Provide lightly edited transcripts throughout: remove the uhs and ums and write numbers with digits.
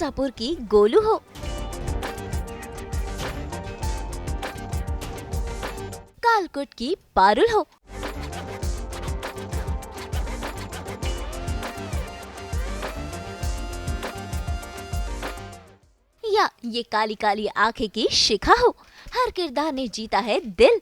मिर्जापुर की गोलू हो, कालकुट की पारुल हो, या ये काली काली आंखें की शिखा हो, हर किरदार ने जीता है दिल।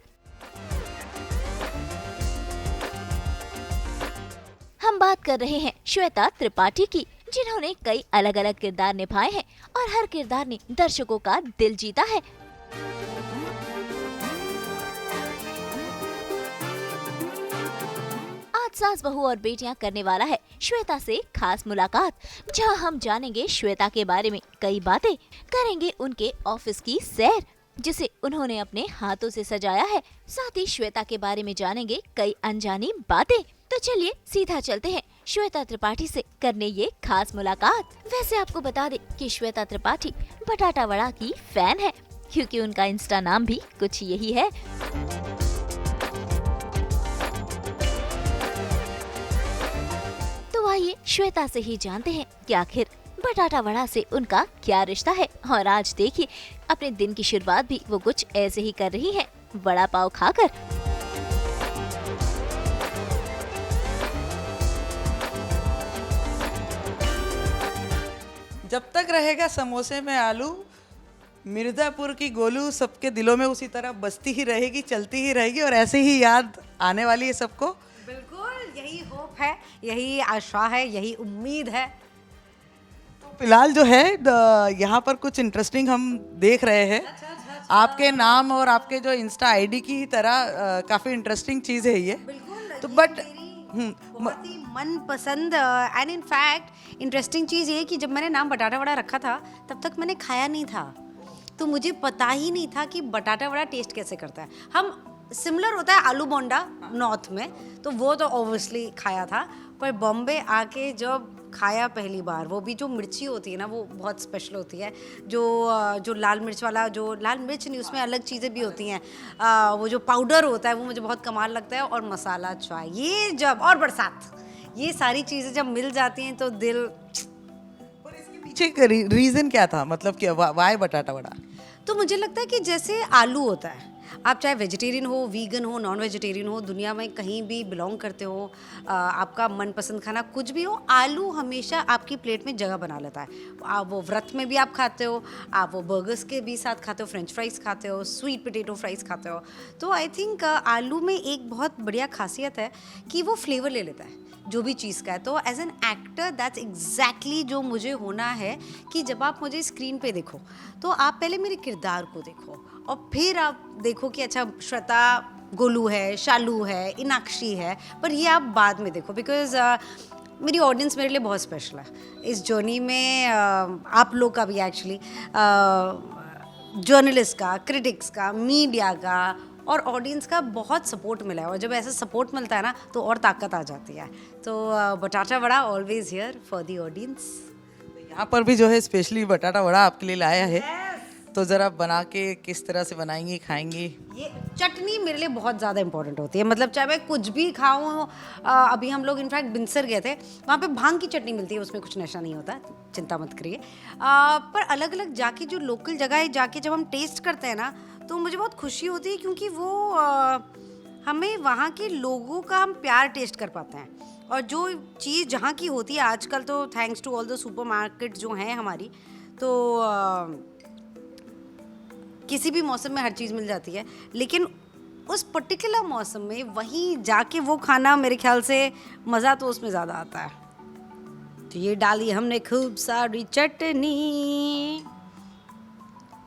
हम बात कर रहे हैं श्वेता त्रिपाठी की, जिन्होंने कई अलग अलग किरदार निभाए हैं और हर किरदार ने दर्शकों का दिल जीता है। आज सास बहू और बेटियां करने वाला है श्वेता से खास मुलाकात, जहां हम जानेंगे श्वेता के बारे में कई बातें, करेंगे उनके ऑफिस की सैर जिसे उन्होंने अपने हाथों से सजाया है, साथ ही श्वेता के बारे में जानेंगे कई अनजानी बातें। तो चलिए सीधा चलते हैं श्वेता त्रिपाठी से करने ये खास मुलाकात। वैसे आपको बता दें कि श्वेता त्रिपाठी बटाटा वड़ा की फैन है, क्योंकि उनका इंस्टा नाम भी कुछ यही है। तो आइए श्वेता से ही जानते हैं कि आखिर बटाटा वड़ा से उनका क्या रिश्ता है। और आज देखिए अपने दिन की शुरुआत भी वो कुछ ऐसे ही कर रही है, वड़ा पाव खाकर। जब तक रहेगा समोसे में आलू, मिर्जापुर की गोलू सबके दिलों में उसी तरह बसती ही रहेगी, चलती ही रहेगी और ऐसे ही याद आने वाली है सबको। बिल्कुल, यही होप है, यही आशा है, यही उम्मीद है। तो फिलहाल जो है यहाँ पर कुछ इंटरेस्टिंग हम देख रहे हैं। आपके नाम और आपके जो इंस्टा आईडी की ही तरह काफ़ी इंटरेस्टिंग चीज़ है ये। बिल्कुल, तो बट बहुत ही मनपसंद एंड इन फैक्ट इंटरेस्टिंग चीज़ ये कि जब मैंने नाम बटाटा वड़ा रखा था तब तक मैंने खाया नहीं था, तो मुझे पता ही नहीं था कि बटाटा वड़ा टेस्ट कैसे करता है। हम सिमिलर होता है आलू बोंडा नॉर्थ में, तो वो तो ऑब्वियसली खाया था, पर बॉम्बे आके जब खाया पहली बार, वो भी जो मिर्ची होती है ना वो बहुत स्पेशल होती है। जो लाल मिर्च वाला, जो लाल मिर्च नहीं उसमें अलग चीज़ें भी होती हैं, वो जो पाउडर होता है वो मुझे बहुत कमाल लगता है, और मसाला चाय ये जब, और बरसात, ये सारी चीज़ें जब मिल जाती हैं तो दिल। पर इसके पीछे रीज़न क्या था, मतलब कि वाई बटाटा वड़ा? तो मुझे लगता है कि जैसे आलू होता है, आप चाहे वेजिटेरियन हो, वीगन हो, नॉन वेजिटेरियन हो, दुनिया में कहीं भी बिलोंग करते हो, आपका मनपसंद खाना कुछ भी हो, आलू हमेशा आपकी प्लेट में जगह बना लेता है। आप वो व्रत में भी आप खाते हो, आप वो बर्गर्स के भी साथ खाते हो, फ्रेंच फ्राइज खाते हो, स्वीट पोटैटो फ्राइज खाते हो। तो आई थिंक आलू में एक बहुत बढ़िया खासियत है कि वो फ्लेवर ले लेता है जो भी चीज़ का है। तो as an actor that's exactly जो मुझे होना है, कि जब आप मुझे स्क्रीन पे देखो तो आप पहले मेरे किरदार को देखो और फिर आप देखो कि अच्छा श्वेता गोलू है, शालू है, इनाक्षी है, पर ये आप बाद में देखो। बिकॉज मेरी ऑडियंस मेरे लिए बहुत स्पेशल है इस जर्नी में, आप लोग का भी एक्चुअली, जर्नलिस्ट का, क्रिटिक्स का, मीडिया का और ऑडियंस का बहुत सपोर्ट मिला है, और जब ऐसा सपोर्ट मिलता है ना तो और ताकत आ जाती है। तो बटाटा vada always here for the audience. यहाँ पर भी जो है स्पेशली बटाटा वड़ा आपके लिए लाया है। तो ज़रा बना के किस तरह से बनाएंगी, खाएंगी? ये चटनी मेरे लिए बहुत ज़्यादा इंपॉर्टेंट होती है, मतलब चाहे मैं कुछ भी खाऊं। अभी हम लोग इनफैक्ट बिनसर गए थे, वहाँ पे भांग की चटनी मिलती है, उसमें कुछ नशा नहीं होता, चिंता मत करिए। पर अलग अलग जाके जो लोकल जगह जाके जब हम टेस्ट करते हैं ना तो मुझे बहुत खुशी होती है, क्योंकि वो हमें वहाँ के लोगों का हम प्यार टेस्ट कर पाते हैं। और जो चीज़ जहाँ की होती है आजकल, तो thanks to all the supermarket जो हैं हमारी, तो किसी भी मौसम में हर चीज़ मिल जाती है, लेकिन उस पर्टिकुलर मौसम में वहीं जाके वो खाना, मेरे ख्याल से मज़ा तो उसमें ज़्यादा आता है। तो ये डाली हमने खूब सारी चटनी,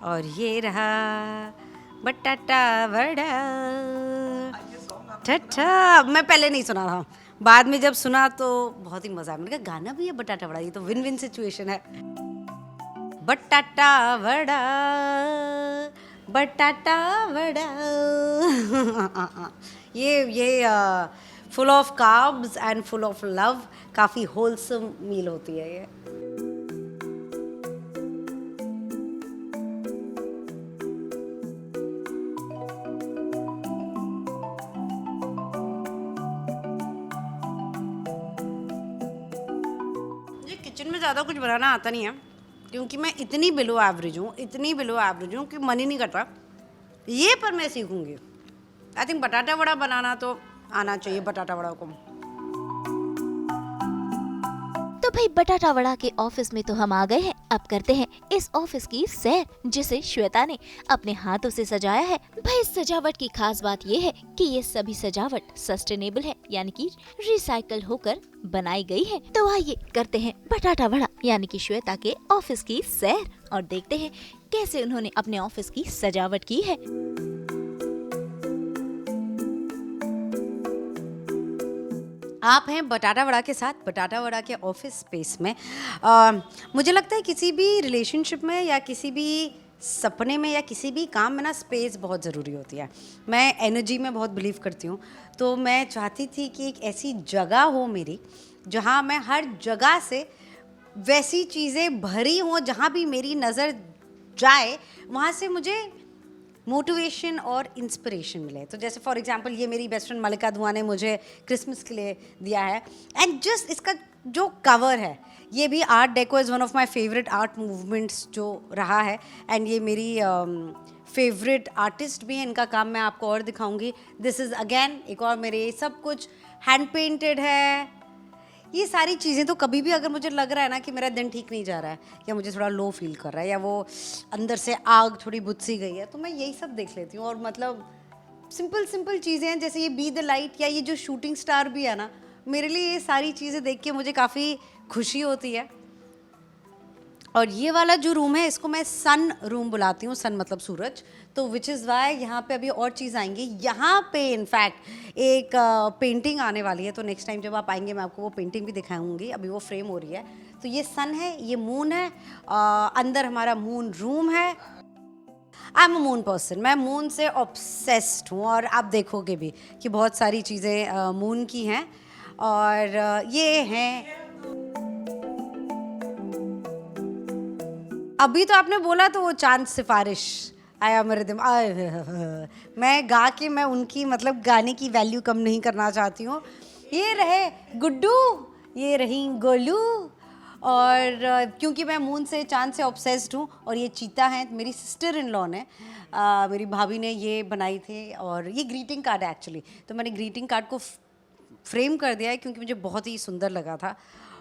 और ये रहा बटाटा वड़ा। ठट्ठा मैं पहले नहीं सुना था, बाद में जब सुना तो बहुत ही मज़ा आया। मैंने कहा गाना भी है बटाटा वड़ा, ये तो विन विन सिचुएशन है। बटाटा वड़ा, बटाटा वड़ा। ये full of carbs and full of love, काफ़ी होलसम मील होती है ये। मुझे किचन में ज़्यादा कुछ बनाना आता नहीं है, क्योंकि मैं इतनी बिलो एवरेज हूँ, इतनी बिलो एवरेज हूँ कि मन ही नहीं करता। ये पर मैं सीखूंगी। आई थिंक बटाटा वड़ा बनाना तो आना चाहिए बटाटा वड़ा को। तो भाई बटाटा वड़ा के ऑफिस में तो हम आ गए हैं। अब करते हैं इस ऑफिस की सैर, जिसे श्वेता ने अपने हाथों से सजाया है। भाई इस सजावट की खास बात ये है कि ये सभी सजावट सस्टेनेबल है, यानी कि रिसाइकल होकर बनाई गई है। तो आइए करते हैं बटाटा वड़ा यानी कि श्वेता के ऑफिस की सैर और देखते हैं कैसे उन्होंने अपने ऑफिस की सजावट की है। आप हैं बटाटा वड़ा के साथ, बटाटा वड़ा के ऑफिस स्पेस में। मुझे लगता है किसी भी रिलेशनशिप में या किसी भी सपने में या किसी भी काम में ना स्पेस बहुत ज़रूरी होती है। मैं एनर्जी में बहुत बिलीव करती हूँ, तो मैं चाहती थी कि एक ऐसी जगह हो मेरी जहाँ मैं हर जगह से वैसी चीज़ें भरी हों, जहाँ भी मेरी नज़र जाए वहाँ से मुझे मोटिवेशन और इंस्पिरेशन मिले। तो जैसे फॉर एग्जांपल ये मेरी बेस्ट फ्रेंड मलिका धुआ ने मुझे क्रिसमस के लिए दिया है, एंड जस्ट इसका जो कवर है, ये भी art deco is one of my favourite art movements जो रहा है, एंड ये मेरी फेवरेट आर्टिस्ट भी है, इनका काम मैं आपको और दिखाऊंगी। दिस इज़ अगेन एक और मेरे सब कुछ हैंड पेंटेड है। ये सारी चीज़ें तो कभी भी अगर मुझे लग रहा है ना कि मेरा दिन ठीक नहीं जा रहा है या मुझे थोड़ा लो फील कर रहा है या वो अंदर से आग थोड़ी बुझ सी गई है, तो मैं यही सब देख लेती हूँ। और मतलब सिंपल सिंपल चीज़ें हैं, जैसे ये बी द लाइट या ये जो शूटिंग स्टार भी है ना, मेरे लिए ये सारी चीज़ें देख के मुझे काफ़ी खुशी होती है। और ये वाला जो रूम है इसको मैं सन रूम बुलाती हूँ, सन मतलब सूरज। तो विच इज़ वाई यहाँ पे अभी और चीज़ आएंगी। यहाँ पे इनफैक्ट एक पेंटिंग आने वाली है, तो नेक्स्ट टाइम जब आप आएंगे मैं आपको वो पेंटिंग भी दिखाऊंगी। अभी वो फ्रेम हो रही है। तो ये सन है, ये मून है, अंदर हमारा मून रूम है। I am a moon person, मैं मून से ऑब्सेस्ड हूँ, और आप देखोगे भी कि बहुत सारी चीज़ें मून की हैं। और ये हैं, अभी तो आपने बोला तो वो चांद सिफारिश आया मेरे दिमाग। मैं गा के मैं उनकी मतलब गाने की वैल्यू कम नहीं करना चाहती हूँ। ये रहे गुड्डू, ये रही गोलू, और क्योंकि मैं मून से चांद से ऑब्सेस्ड हूँ। और ये चीता है, मेरी सिस्टर इन लॉ ने, मेरी भाभी ने ये बनाई थी, और ये ग्रीटिंग कार्ड है एक्चुअली। तो मैंने ग्रीटिंग कार्ड को फ्रेम कर दिया है क्योंकि मुझे बहुत ही सुंदर लगा था।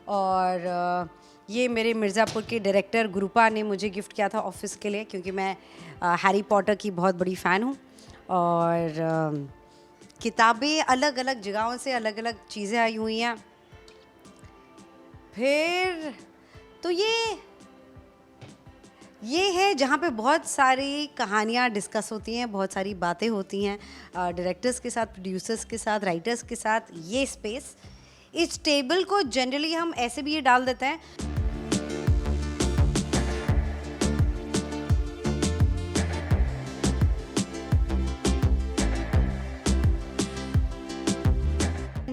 और ये मेरे मिर्ज़ापुर के डायरेक्टर गुरुपा ने मुझे गिफ्ट किया था ऑफिस के लिए, क्योंकि मैं हैरी पॉटर की बहुत बड़ी फ़ैन हूँ। और किताबें अलग अलग जगहों से अलग अलग चीज़ें आई हुई हैं। फिर तो ये है जहाँ पे बहुत सारी कहानियाँ डिस्कस होती हैं, बहुत सारी बातें होती हैं डायरेक्टर्स के साथ, प्रोड्यूसर्स के साथ, राइटर्स के साथ। ये स्पेस, इस टेबल को जनरली हम ऐसे भी ये डाल देते हैं।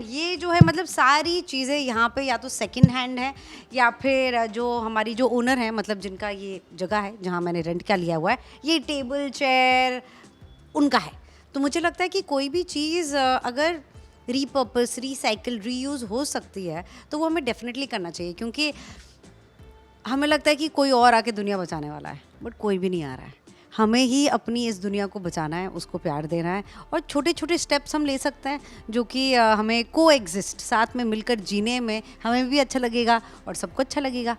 ये जो है मतलब सारी चीज़ें यहाँ पे या तो सेकंड हैंड है, या फिर जो हमारी जो ओनर है, मतलब जिनका ये जगह है जहाँ मैंने रेंट का लिया हुआ है, ये टेबल चेयर उनका है। तो मुझे लगता है कि कोई भी चीज़ अगर रीपर्पस, रीसाइकिल, रीयूज़ हो सकती है तो वो हमें डेफिनेटली करना चाहिए, क्योंकि हमें लगता है कि कोई और आके दुनिया बचाने वाला है, बट कोई भी नहीं आ रहा है। हमें ही अपनी इस दुनिया को बचाना है, उसको प्यार देना है, और छोटे छोटे स्टेप्स हम ले सकते हैं जो कि हमें को एग्जिस्ट, साथ में मिलकर जीने में हमें भी अच्छा लगेगा और सबको अच्छा लगेगा।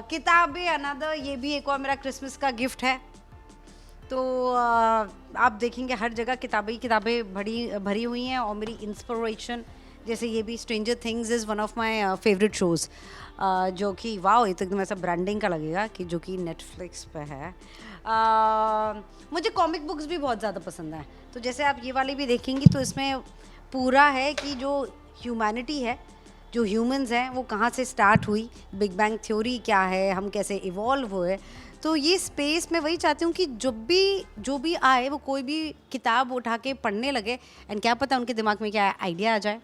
किताबें अनदर, ये भी एक और मेरा क्रिसमस का गिफ्ट है। तो आप देखेंगे हर जगह किताबें भरी हुई हैं, और मेरी इंस्पिरेशन, जैसे ये भी stranger things is one of my favourite shows, जो कि वाओ, ये तो एकदम ऐसा ब्रांडिंग का लगेगा कि जो कि नेटफ्लिक्स पे है। मुझे कॉमिक बुक्स भी बहुत ज़्यादा पसंद हैं। तो जैसे आप ये वाली भी देखेंगी तो इसमें पूरा है कि जो ह्यूमैनिटी है, जो ह्यूमंस हैं, वो कहाँ से स्टार्ट हुई, बिग बैंग थ्योरी क्या है, हम कैसे इवॉल्व हुए। तो ये स्पेस मैं वही चाहती हूँ कि जो भी आए वो कोई भी किताब उठा के पढ़ने लगे, एंड क्या पता उनके दिमाग में क्या आइडिया आ जाए।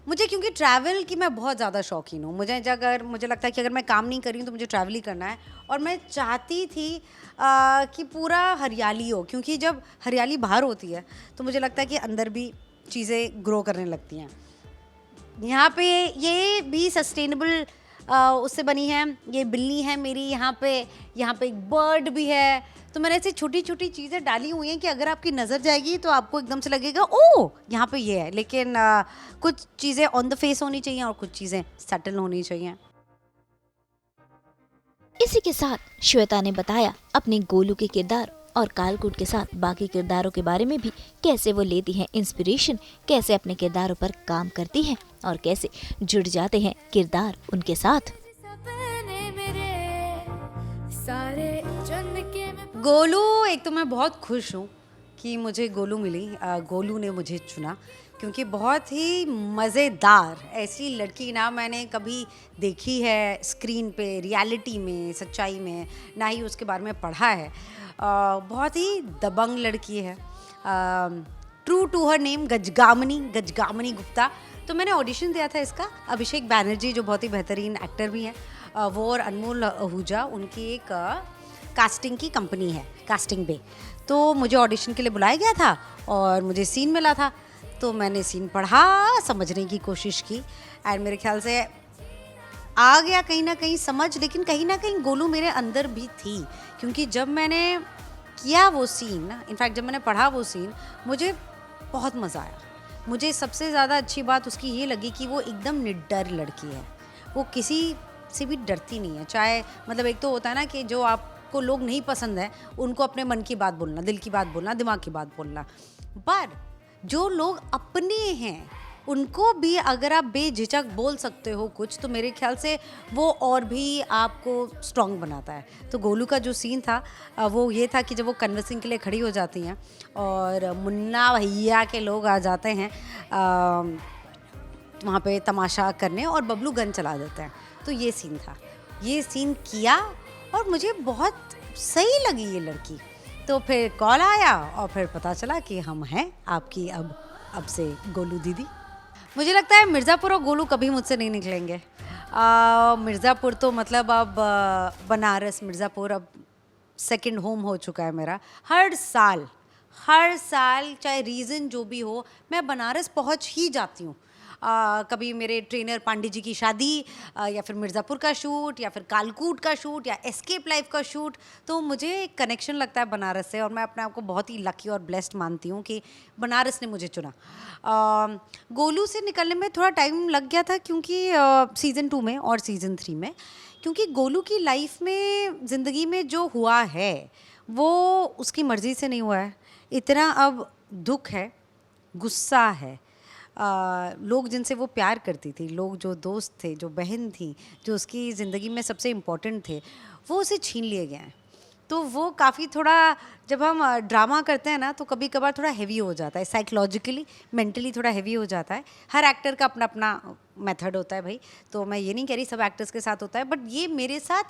मुझे क्योंकि ट्रैवल की मैं बहुत ज़्यादा शौकीन हूँ, मुझे लगता है कि अगर मैं काम नहीं कर रही हूँ तो मुझे ट्रैवल ही करना है। और मैं चाहती थी कि पूरा हरियाली हो, क्योंकि जब हरियाली बाहर होती है तो मुझे लगता है कि अंदर भी चीज़ें ग्रो करने लगती हैं। यहाँ पे ये भी सस्टेनेबल उससे बनी है। ये बिल्ली है मेरी, यहाँ पे एक बर्ड भी है। तो मैंने ऐसी छोटी छोटी चीज़ें डाली हुई हैं कि अगर आपकी नज़र जाएगी तो आपको एकदम से लगेगा ओ यहाँ पे ये है। लेकिन कुछ चीज़ें ऑन द फेस होनी चाहिए और कुछ चीज़ें सटल होनी चाहिए। इसी के साथ श्वेता ने बताया अपने गोलू के किरदार और कालकूट के साथ बाकी किरदारों के बारे में भी, कैसे वो लेती हैं इंस्पिरेशन, कैसे अपने किरदारों पर काम करती हैं और कैसे जुड़ जाते हैं किरदार उनके साथ। गोलू, एक तो मैं बहुत खुश हूँ कि मुझे गोलू मिली, गोलू ने मुझे चुना, क्योंकि बहुत ही मज़ेदार ऐसी लड़की ना मैंने कभी देखी है स्क्रीन पे, रियलिटी में, सच्चाई में, ना ही उसके बारे में पढ़ा है। बहुत ही दबंग लड़की है, true to her name, Gajgamini Gupta. तो मैंने ऑडिशन दिया था इसका। अभिषेक बैनर्जी जो बहुत ही बेहतरीन एक्टर भी हैं, वो और अनमोल आहूजा, उनकी एक कास्टिंग की कंपनी है, कास्टिंग बे। तो मुझे ऑडिशन के लिए बुलाया गया था और मुझे सीन मिला था। तो मैंने सीन पढ़ा, समझने की कोशिश की एंड मेरे ख्याल से आ गया कहीं ना कहीं समझ। लेकिन कहीं ना कहीं गोलू मेरे अंदर भी थी, क्योंकि जब मैंने किया वो सीन, इनफैक्ट जब मैंने पढ़ा वो सीन, मुझे बहुत मज़ा आया। मुझे सबसे ज़्यादा अच्छी बात उसकी ये लगी कि वो एकदम निडर लड़की है। वो किसी से भी डरती नहीं है। चाहे मतलब एक तो होता है ना कि जो आपको लोग नहीं पसंद है उनको अपने मन की बात बोलना, दिल की बात बोलना, दिमाग की बात बोलना, पर जो लोग अपने हैं उनको भी अगर आप बेझिझक बोल सकते हो कुछ, तो मेरे ख्याल से वो और भी आपको स्ट्रॉन्ग बनाता है। तो गोलू का जो सीन था वो ये था कि जब वो कन्वर्सिंग के लिए खड़ी हो जाती हैं और मुन्ना भैया के लोग आ जाते हैं वहाँ पे तमाशा करने और बबलू गन चला देते हैं, तो ये सीन था। ये सीन किया और मुझे बहुत सही लगी ये लड़की। तो फिर कॉल आया और फिर पता चला कि हम हैं आपकी अब से गोलू दीदी। मुझे लगता है मिर्ज़ापुर और गोलू कभी मुझसे नहीं निकलेंगे। मिर्ज़ापुर तो मतलब अब बनारस, मिर्ज़ापुर अब सेकंड होम हो चुका है मेरा। हर साल चाहे रीज़न जो भी हो, मैं बनारस पहुंच ही जाती हूँ। कभी मेरे ट्रेनर पांडे जी की शादी, या फिर मिर्ज़ापुर का शूट, या फिर कालकूट का शूट, या एस्केप लाइफ का शूट, तो मुझे एक कनेक्शन लगता है बनारस से और मैं अपने आप को बहुत ही लकी और ब्लेस्ड मानती हूँ कि बनारस ने मुझे चुना। गोलू से निकलने में थोड़ा टाइम लग गया था, क्योंकि सीज़न 2 में और सीज़न 3 में, क्योंकि गोलू की लाइफ में, ज़िंदगी में जो हुआ है वो उसकी मर्ज़ी से नहीं हुआ है। इतना अब दुख है, गुस्सा है, लोग जिनसे वो प्यार करती थी, लोग जो दोस्त थे, जो बहन थी, जो उसकी ज़िंदगी में सबसे इम्पोर्टेंट थे, वो उसे छीन लिए गए हैं। तो वो काफ़ी थोड़ा, जब हम ड्रामा करते हैं ना तो कभी कभार थोड़ा हैवी हो जाता है, साइकोलॉजिकली, मेंटली थोड़ा हैवी हो जाता है। हर एक्टर का अपना अपना मेथड होता है भाई, तो मैं ये नहीं कह रही सब एक्टर्स के साथ होता है, बट ये मेरे साथ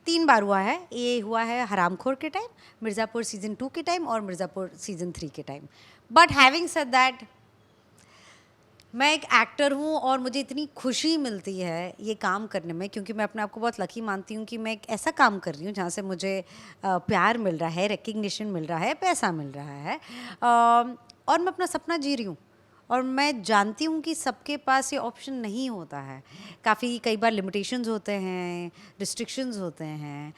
3 बार हुआ है। ये हुआ है हरामखोर के टाइम, मिर्ज़ापुर सीज़न 2 के टाइम और मिर्ज़ापुर सीज़न 3 के time. But having said that, मैं एक एक्टर हूँ और मुझे इतनी खुशी मिलती है ये काम करने में, क्योंकि मैं अपने आप को बहुत लकी मानती हूँ कि मैं एक ऐसा काम कर रही हूँ जहाँ से मुझे प्यार मिल रहा है, रिकग्निशन मिल रहा है, पैसा मिल रहा है, और मैं अपना सपना जी रही हूँ। और मैं जानती हूँ कि सबके पास ये ऑप्शन नहीं होता है। कई बार लिमिटेशंस होते हैं, रिस्ट्रिक्शंस होते हैं।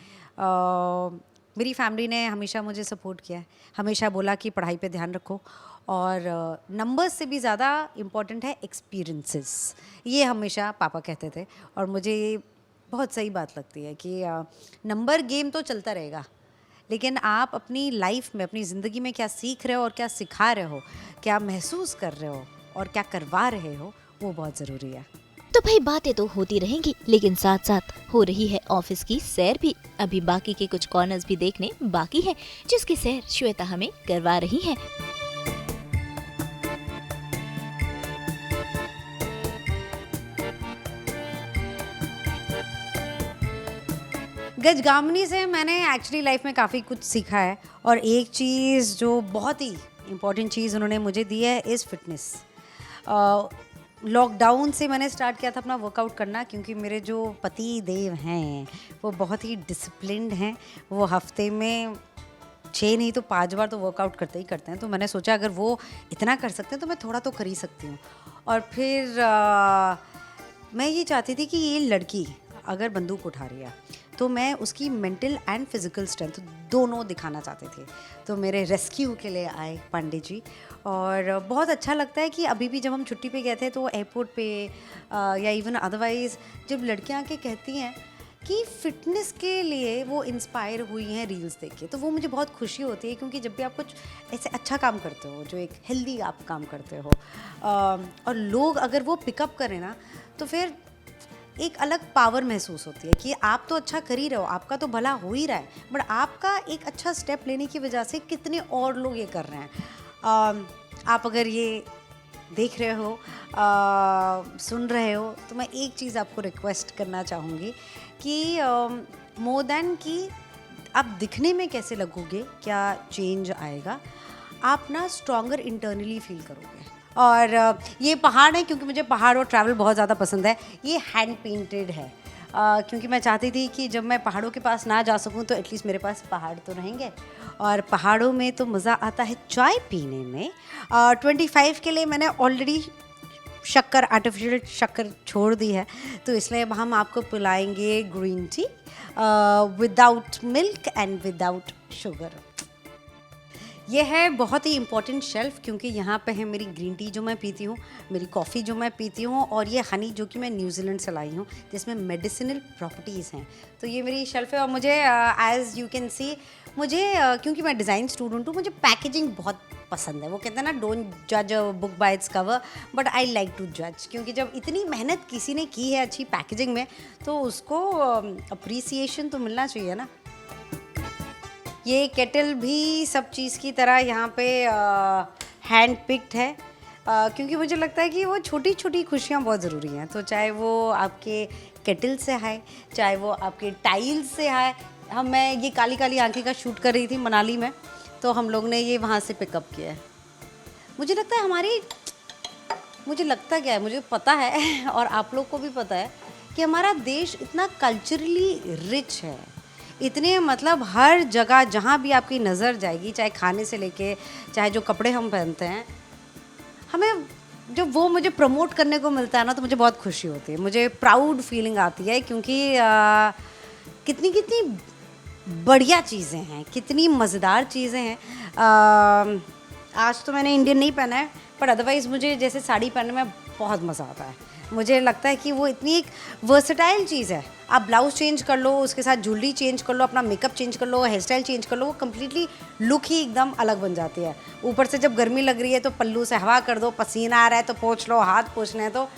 मेरी फैमिली ने हमेशा मुझे सपोर्ट किया है, हमेशा बोला कि पढ़ाई पे ध्यान रखो, और नंबर्स से भी ज़्यादा इम्पॉर्टेंट है एक्सपीरियंसेस, ये हमेशा पापा कहते थे। और मुझे बहुत सही बात लगती है कि नंबर गेम तो चलता रहेगा, लेकिन आप अपनी लाइफ में, अपनी ज़िंदगी में क्या सीख रहे हो और क्या सिखा रहे हो, क्या महसूस कर रहे हो और क्या करवा रहे हो, वो बहुत ज़रूरी है। तो भाई बातें तो होती रहेंगी, लेकिन साथ साथ हो रही है ऑफिस की सैर भी। अभी बाकी के कुछ कॉर्नर्स भी देखने बाकी है, जिसकी सैर श्वेता हमें करवा रही है। गजगामनी से मैंने एक्चुअली लाइफ में काफ़ी कुछ सीखा है, और एक चीज़ जो बहुत ही इम्पॉर्टेंट चीज़ उन्होंने मुझे दी है इज़ फिटनेस। लॉकडाउन से मैंने स्टार्ट किया था अपना वर्कआउट करना, क्योंकि मेरे जो पति देव हैं वो बहुत ही डिसिप्लिन्ड हैं। वो हफ्ते में 6 नहीं तो 5 बार तो वर्कआउट करते ही करते हैं। तो मैंने सोचा अगर वो इतना कर सकते हैं तो मैं थोड़ा तो कर ही सकती हूँ। और फिर मैं ये चाहती थी कि ये लड़की अगर बंदूक उठा रही है तो मैं उसकी मेंटल एंड फिजिकल स्ट्रेंथ दोनों दिखाना चाहते थे। तो मेरे रेस्क्यू के लिए आए पांडे जी, और बहुत अच्छा लगता है कि अभी भी जब हम छुट्टी पे गए थे तो एयरपोर्ट पे या इवन अदरवाइज़ जब लड़कियां आके कहती हैं कि फ़िटनेस के लिए वो इंस्पायर हुई हैं रील्स देख के, तो वो मुझे बहुत खुशी होती है, क्योंकि जब भी आप कुछ ऐसे अच्छा काम करते हो, जो एक हेल्दी आप काम करते हो, और लोग अगर वो पिकअप करें ना, तो फिर एक अलग पावर महसूस होती है कि आप तो अच्छा कर ही रहे हो, आपका तो भला हो ही रहा है, बट आपका एक अच्छा स्टेप लेने की वजह से कितने और लोग ये कर रहे हैं। आप अगर ये देख रहे हो, सुन रहे हो, तो मैं एक चीज़ आपको रिक्वेस्ट करना चाहूँगी कि मोर देन कि आप दिखने में कैसे लगोगे, क्या चेंज आएगा, आप ना स्ट्रॉन्गर इंटरनली फील करोगे। और ये पहाड़ है, क्योंकि मुझे पहाड़ और ट्रैवल बहुत ज़्यादा पसंद है, ये हैंड पेंटेड है, क्योंकि मैं चाहती थी कि जब मैं पहाड़ों के पास ना जा सकूं तो एटलीस्ट मेरे पास पहाड़ तो रहेंगे। और पहाड़ों में तो मज़ा आता है चाय पीने में। 25 के लिए मैंने ऑलरेडी शक्कर, आर्टिफिशियल शक्कर छोड़ दी है, तो इसलिए अब हम आपको पिलाएंगे green tea without milk and without sugar. ये है बहुत ही इम्पॉर्टेंट शेल्फ, क्योंकि यहाँ पे है मेरी ग्रीन टी जो मैं पीती हूँ, मेरी कॉफ़ी जो मैं पीती हूँ, और ये हनी जो कि मैं न्यूजीलैंड से लाई हूँ, जिसमें मेडिसिनल प्रॉपर्टीज़ हैं। तो ये मेरी शेल्फ है। और मुझे एज़ यू कैन सी, मुझे क्योंकि मैं डिज़ाइन स्टूडेंट हूँ, मुझे पैकेजिंग बहुत पसंद है। वो कहते हैं ना, डोंट जज a book by its cover, but I like to जज, क्योंकि जब इतनी मेहनत किसी ने की है अच्छी पैकेजिंग में, तो उसको अप्रिसिएशन तो मिलना चाहिए ना। ये केटल भी सब चीज़ की तरह यहाँ पे हैंड पिक्ड है, क्योंकि मुझे लगता है कि वो छोटी छोटी खुशियाँ बहुत ज़रूरी हैं। तो चाहे वो आपके केटल से है, चाहे वो आपके टाइल्स से है। मैं ये काली काली आंखें का शूट कर रही थी मनाली में, तो हम लोग ने ये वहाँ से पिकअप किया है। मुझे लगता है मुझे पता है और आप लोग को भी पता है कि हमारा देश इतना कल्चरली रिच है, इतने मतलब हर जगह जहाँ भी आपकी नज़र जाएगी, चाहे खाने से लेके चाहे जो कपड़े हम पहनते हैं, हमें जब वो मुझे प्रमोट करने को मिलता है ना, तो मुझे बहुत खुशी होती है, मुझे प्राउड फीलिंग आती है, क्योंकि कितनी कितनी बढ़िया चीज़ें हैं, कितनी मज़ेदार चीज़ें हैं। आज तो मैंने इंडियन नहीं पहना है, पर अदरवाइज़ मुझे जैसे साड़ी पहनने में बहुत मज़ा आता है। मुझे लगता है कि वो इतनी एक वर्सेटाइल चीज़ है। आप ब्लाउज़ चेंज कर लो, उसके साथ ज्वेलरी चेंज कर लो, अपना मेकअप चेंज कर लो, हेयर स्टाइल चेंज कर लो, वो कम्प्लीटली लुक ही एकदम अलग बन जाती है। ऊपर से जब गर्मी लग रही है तो पल्लू से हवा कर दो, पसीना आ रहा है तो पोंछ लो, हाथ पोंछने हैं, तो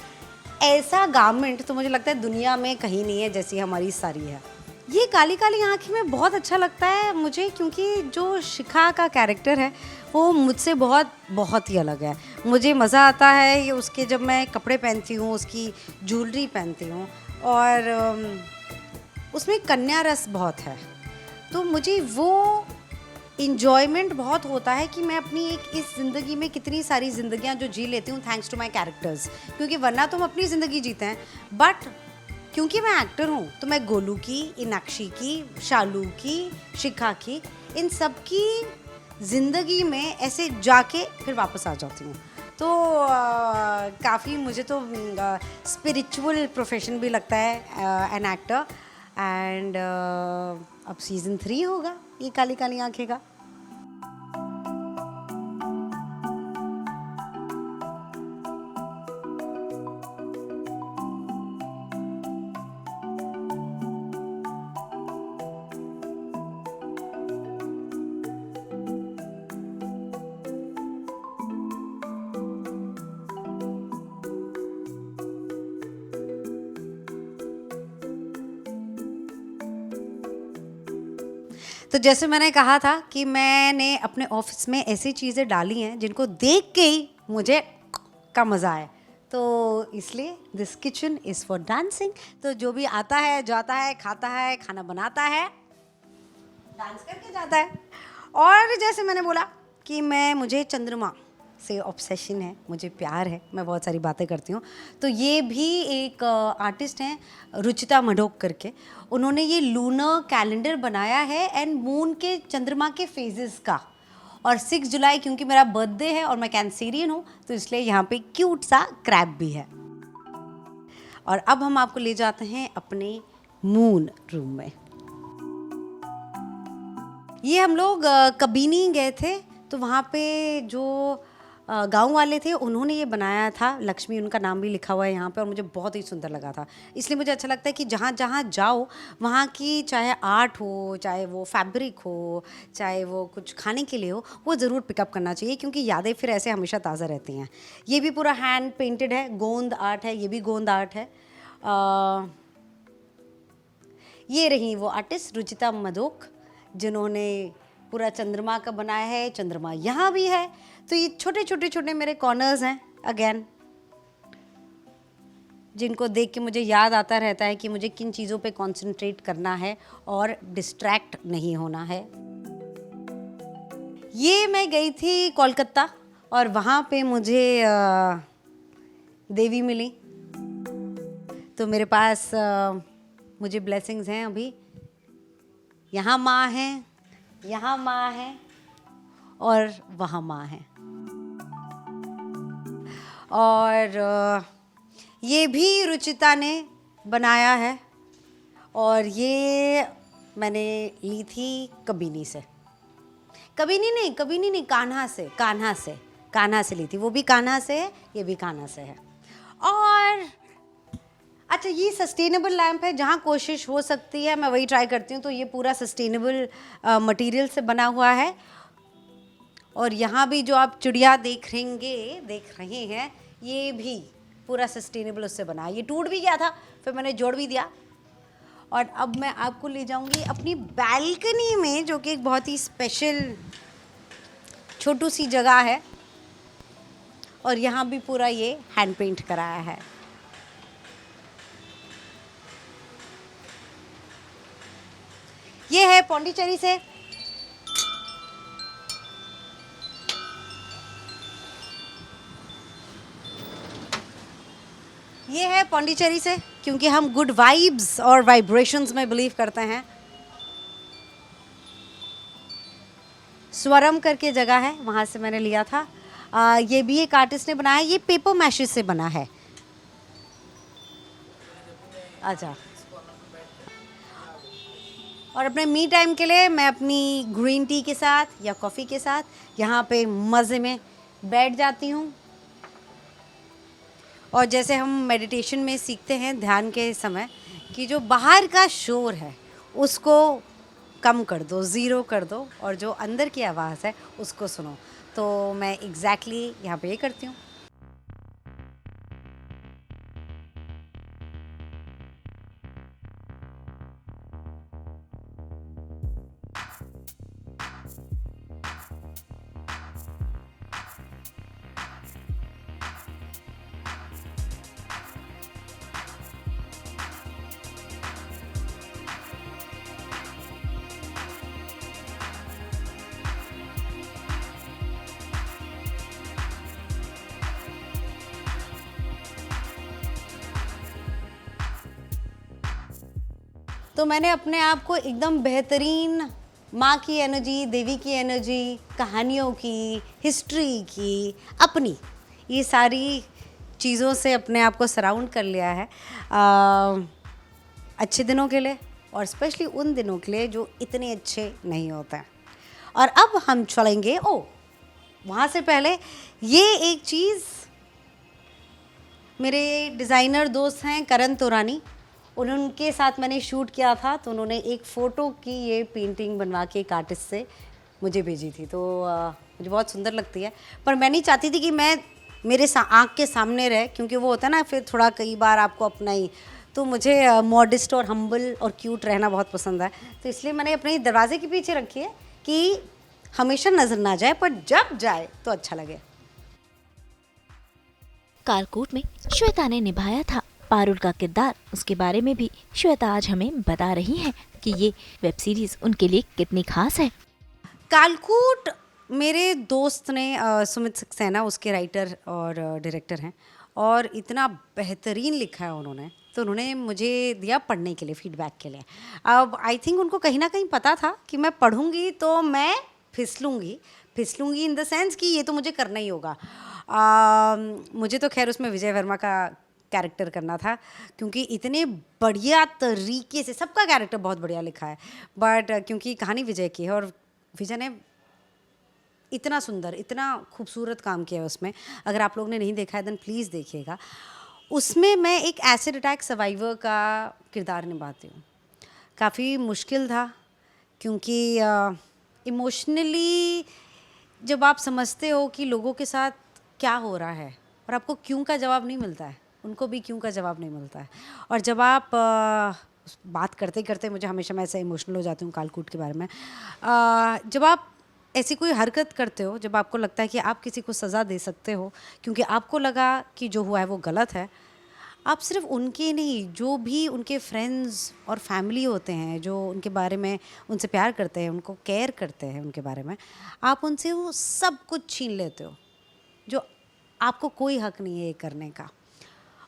ऐसा गारमेंट तो मुझे लगता है दुनिया में कहीं नहीं है जैसी हमारी साड़ी है। ये काली काली आँखें में बहुत अच्छा लगता है मुझे, क्योंकि जो शिखा का कैरेक्टर है वो मुझसे बहुत ही अलग है। मुझे मज़ा आता है ये उसके, जब मैं कपड़े पहनती हूँ, उसकी ज्वेलरी पहनती हूँ, और उसमें कन्या रस बहुत है, तो मुझे वो इन्जॉयमेंट बहुत होता है कि मैं अपनी एक इस ज़िंदगी में कितनी सारी ज़िंदगियाँ जो जी लेती हूँ थैंक्स टू माई कैरेक्टर्स, क्योंकि वरना तो हम अपनी ज़िंदगी जीते हैं, बट क्योंकि मैं एक्टर हूँ तो मैं गोलू की, इनाक्षी की, शालू की, शिखा की, इन सब की ज़िंदगी में ऐसे जाके फिर वापस आ जाती हूँ। तो काफ़ी मुझे तो स्पिरिचुअल प्रोफेशन भी लगता है एन एक्टर। एंड अब सीज़न 3 होगा ये काली काली आंखें का। तो जैसे मैंने कहा था कि मैंने अपने ऑफिस में ऐसी चीज़ें डाली हैं जिनको देख के ही मुझे का मज़ा आए, तो इसलिए this kitchen is for dancing. तो जो भी आता है, जाता है, खाता है, खाना बनाता है, डांस करके जाता है। और जैसे मैंने बोला कि मुझे चंद्रमा से ऑब्सेशन है, मुझे प्यार है, मैं बहुत सारी बातें करती हूँ। तो ये भी एक आर्टिस्ट हैं रुचिता मडोक करके, उन्होंने ये लूनर कैलेंडर बनाया है एंड मून के, चंद्रमा के फेजेस का, और 6 जुलाई क्योंकि मेरा बर्थडे है और मैं कैंसेरियन हूँ तो इसलिए यहाँ पे क्यूट सा क्रैब भी है। और अब हम आपको ले जाते हैं अपने मून रूम में। ये हम लोग कबीनी गए थे तो वहाँ पे जो गांव वाले थे उन्होंने ये बनाया था, लक्ष्मी उनका नाम भी लिखा हुआ है यहाँ पे, और मुझे बहुत ही सुंदर लगा था। इसलिए मुझे अच्छा लगता है कि जहाँ जहाँ जाओ वहाँ की चाहे आर्ट हो, चाहे वो फैब्रिक हो, चाहे वो कुछ खाने के लिए हो, वो ज़रूर पिकअप करना चाहिए क्योंकि यादें फिर ऐसे हमेशा ताज़ा रहती हैं। ये भी पूरा हैंड पेंटेड है, गोंद आर्ट है, ये भी गोंद आर्ट है। ये रही वो आर्टिस्ट रुचिता मधोक जिन्होंने पूरा चंद्रमा का बनाया है। चंद्रमा यहाँ भी है। तो ये छोटे छोटे छोटे मेरे कॉर्नर्स हैं अगेन, जिनको देख के मुझे याद आता रहता है कि मुझे किन चीज़ों पे कंसंट्रेट करना है और डिस्ट्रैक्ट नहीं होना है। ये मैं गई थी कोलकाता और वहाँ पे मुझे देवी मिली, तो मेरे पास मुझे ब्लेसिंग्स हैं अभी। यहाँ माँ है, यहाँ माँ है और वहाँ माँ है। और ये भी रुचिता ने बनाया है और ये मैंने ली थी कबीनी से। कबीनी नहीं, कान्हा से ली थी। वो भी कान्हा से है, ये भी कान्हा से है। और अच्छा, ये सस्टेनेबल लैम्प है, जहाँ कोशिश हो सकती है मैं वही ट्राई करती हूँ। तो ये पूरा सस्टेनेबल मटेरियल से बना हुआ है। और यहाँ भी जो आप चिड़िया देख रहे हैं, ये भी पूरा सस्टेनेबल उससे बना है। ये टूट भी गया था, फिर मैंने जोड़ भी दिया। और अब मैं आपको ले जाऊँगी अपनी बैल्कनी में, जो कि एक बहुत ही स्पेशल छोटू सी जगह है। और यहाँ भी पूरा ये हैंड पेंट कराया है। ये है पौंडीचेरी से। ये है पौंडीचेरी से क्योंकि हम गुड वाइब्स और वाइब्रेशंस में बिलीव करते हैं। स्वरम करके जगह है, वहाँ से मैंने लिया था। ये भी एक आर्टिस्ट ने बनाया है। ये पेपर मैशेस से बना है। अच्छा, और अपने मी टाइम के लिए मैं अपनी ग्रीन टी के साथ या कॉफ़ी के साथ यहाँ पे मज़े में बैठ जाती हूँ। और जैसे हम मेडिटेशन में सीखते हैं ध्यान के समय कि जो बाहर का शोर है उसको कम कर दो, ज़ीरो कर दो, और जो अंदर की आवाज़ है उसको सुनो। तो मैं एग्जैक्टली यहाँ पे ये करती हूँ। तो मैंने अपने आप को एकदम बेहतरीन माँ की एनर्जी, देवी की एनर्जी, कहानियों की, हिस्ट्री की, अपनी, ये सारी चीज़ों से अपने आप को सराउंड कर लिया है अच्छे दिनों के लिए, और स्पेशली उन दिनों के लिए जो इतने अच्छे नहीं होते हैं। और अब हम चलेंगे वहाँ से पहले ये एक चीज़, मेरे डिज़ाइनर दोस्त हैं करण तोरानी, उनके साथ मैंने शूट किया था। तो उन्होंने एक फ़ोटो की ये पेंटिंग बनवा के एक आर्टिस्ट से मुझे भेजी थी। तो मुझे बहुत सुंदर लगती है, पर मैं नहीं चाहती थी कि मैं मेरे आँख के सामने रहे, क्योंकि वो होता है ना फिर थोड़ा कई बार आपको अपना ही, तो मुझे मॉडेस्ट और हम्बल और क्यूट रहना बहुत पसंद है। तो इसलिए मैंने अपने दरवाजे के पीछे रखी है कि हमेशा नज़र ना जाए, पर जब जाए तो अच्छा लगे। कालकूट में श्वेता ने निभाया था पारुल का किरदार, उसके बारे में भी श्वेता आज हमें बता रही हैं कि ये वेब सीरीज उनके लिए कितनी खास है। कालकूट मेरे दोस्त ने सुमित सक्सेना उसके राइटर और डायरेक्टर हैं, और इतना बेहतरीन लिखा है उन्होंने, तो उन्होंने मुझे दिया पढ़ने के लिए, फीडबैक के लिए। अब आई थिंक उनको कहीं ना कहीं पता था कि मैं पढ़ूंगी तो मैं फिसलूंगी, फिसलूंगी इन द सेंस कि ये तो मुझे करना ही होगा। मुझे तो खैर उसमें विजय वर्मा का कैरेक्टर करना था, क्योंकि इतने बढ़िया तरीके से सबका कैरेक्टर बहुत बढ़िया लिखा है, बट क्योंकि कहानी विजय की है और विजय ने इतना सुंदर, इतना खूबसूरत काम किया है उसमें। अगर आप लोगों ने नहीं देखा है देन प्लीज़ देखिएगा। उसमें मैं एक एसिड अटैक सर्वाइवर का किरदार निभाती हूँ। काफ़ी मुश्किल था, क्योंकि इमोशनली जब आप समझते हो कि लोगों के साथ क्या हो रहा है और आपको क्यों का जवाब नहीं मिलता है, उनको भी क्यों का जवाब नहीं मिलता है, और जब आप बात करते करते मुझे हमेशा, मैं ऐसे इमोशनल हो जाती हूँ कालकूट के बारे में, जब आप ऐसी कोई हरकत करते हो, जब आपको लगता है कि आप किसी को सज़ा दे सकते हो क्योंकि आपको लगा कि जो हुआ है वो गलत है, आप सिर्फ उनके नहीं, जो भी उनके फ्रेंड्स और फैमिली होते हैं, जो उनके बारे में उनसे प्यार करते हैं, उनको केयर करते हैं उनके बारे में, आप उनसे वो सब कुछ छीन लेते हो जो आपको कोई हक नहीं है ये करने का।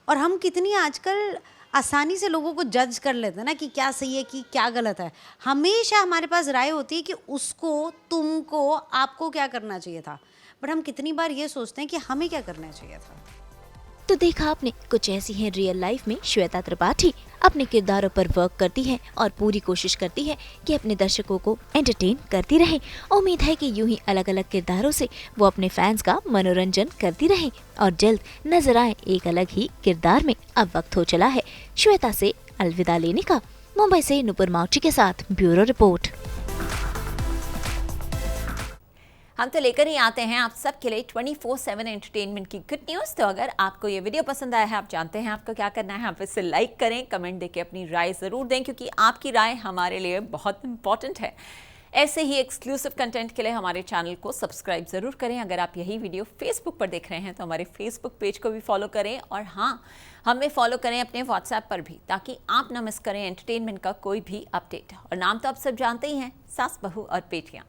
और हम कितनी आजकल आसानी से लोगों को जज कर लेते हैं ना कि क्या सही है कि क्या गलत है। हमेशा हमारे पास राय होती है कि उसको, तुमको, आपको क्या करना चाहिए था, बट हम कितनी बार ये सोचते हैं कि हमें क्या करना चाहिए था। तो देखा आपने, कुछ ऐसी हैं रियल लाइफ में श्वेता त्रिपाठी। अपने किरदारों पर वर्क करती है और पूरी कोशिश करती है कि अपने दर्शकों को एंटरटेन करती रहे। उम्मीद है कि यूं ही अलग अलग किरदारों से वो अपने फैंस का मनोरंजन करती रहे और जल्द नजर आए एक अलग ही किरदार में। अब वक्त हो चला है श्वेता से अलविदा लेने का। मुंबई से नुपुर माउची के साथ ब्यूरो रिपोर्ट। हम तो लेकर ही आते हैं आप सबके लिए 24/7 एंटरटेनमेंट की गुड न्यूज़। तो अगर आपको ये वीडियो पसंद आया है, आप जानते हैं आपको क्या करना है, आप इसे लाइक करें, कमेंट देके अपनी राय ज़रूर दें, क्योंकि आपकी राय हमारे लिए बहुत इंपॉर्टेंट है। ऐसे ही एक्सक्लूसिव कंटेंट के लिए हमारे चैनल को सब्सक्राइब ज़रूर करें। अगर आप यही वीडियो फेसबुक पर देख रहे हैं तो हमारे फेसबुक पेज को भी फॉलो करें, और हाँ, हमें फॉलो करें अपने व्हाट्सएप पर भी, ताकि आप ना मिस करें एंटरटेनमेंट का कोई भी अपडेट। और नाम तो आप सब जानते ही हैं, सास, बहू और बेटियाँ।